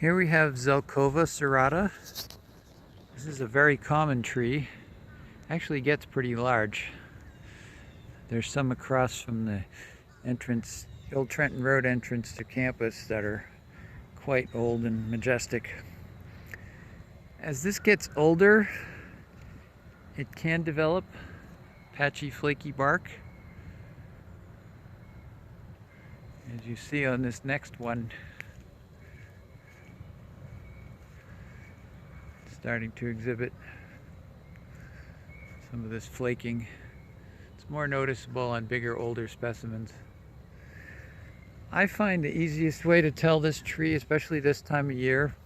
Here we have Zelkova Serrata. This is a very common tree. Actually gets pretty large. There's some across from the entrance, Old Trenton Road entrance to campus that are quite old and majestic. As this gets older, it can develop patchy, flaky bark. As you see on this next one, starting to exhibit some of this flaking. It's more noticeable on bigger, older specimens. I find the easiest way to tell this tree, especially this time of year,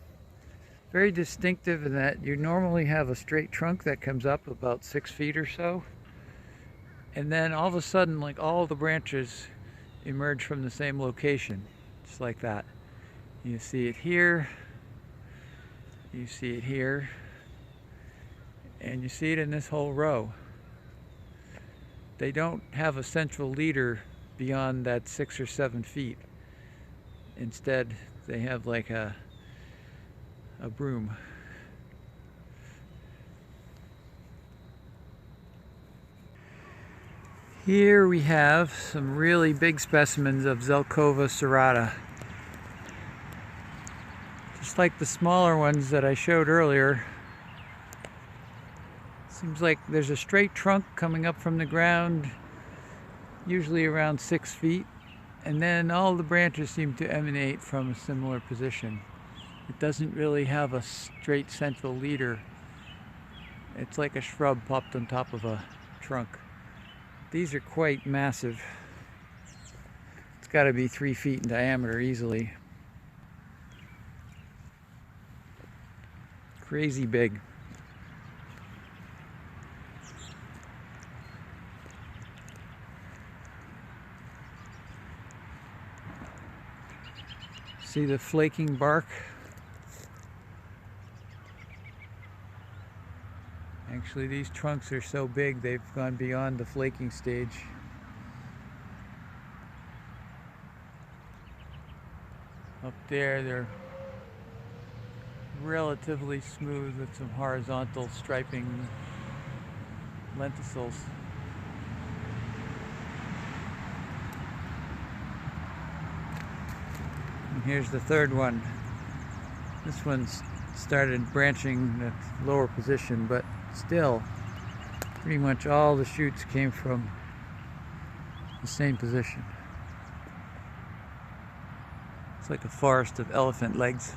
very distinctive in that you normally have a straight trunk that comes up about 6 feet or so, and then all of a sudden, like, all the branches emerge from the same location, just like that. You see it here, you see it here, and you see it in this whole row. They don't have a central leader beyond that 6 or 7 feet. Instead, they have like a broom. Here we have some really big specimens of Zelkova Serrata. Just like the smaller ones that I showed earlier, seems like there's a straight trunk coming up from the ground, usually around 6 feet, and then all the branches seem to emanate from a similar position. It doesn't really have a straight central leader. It's like a shrub popped on top of a trunk. These are quite massive. It's got to be 3 feet in diameter easily. Crazy big. See the flaking bark? Actually, these trunks are so big they've gone beyond the flaking stage. Up there, they're relatively smooth with some horizontal striping lenticels. And here's the third one. This one's started branching at lower position, but still, pretty much all the shoots came from the same position. It's like a forest of elephant legs.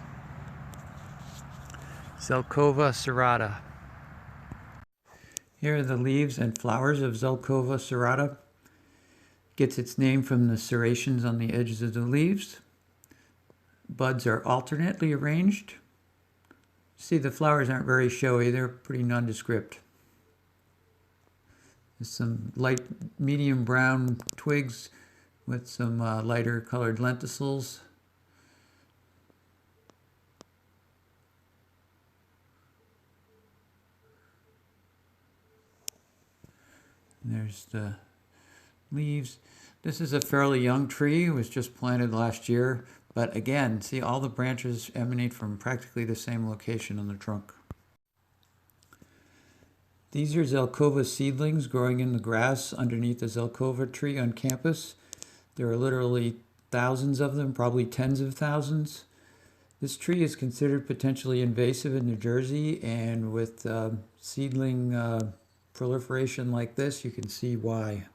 Zelkova Serrata. Here are the leaves and flowers of Zelkova Serrata. Gets its name from the serrations on the edges of the leaves. Buds are alternately arranged. See, the flowers aren't very showy, they're pretty nondescript. There's some light medium brown twigs with some lighter colored lenticels. And there's the leaves. This is a fairly young tree. It was just planted last year. But again, see, all the branches emanate from practically the same location on the trunk. These are Zelkova seedlings growing in the grass underneath the Zelkova tree on campus. There are literally thousands of them, probably tens of thousands. This tree is considered potentially invasive in New Jersey, and with seedling proliferation like this, you can see why.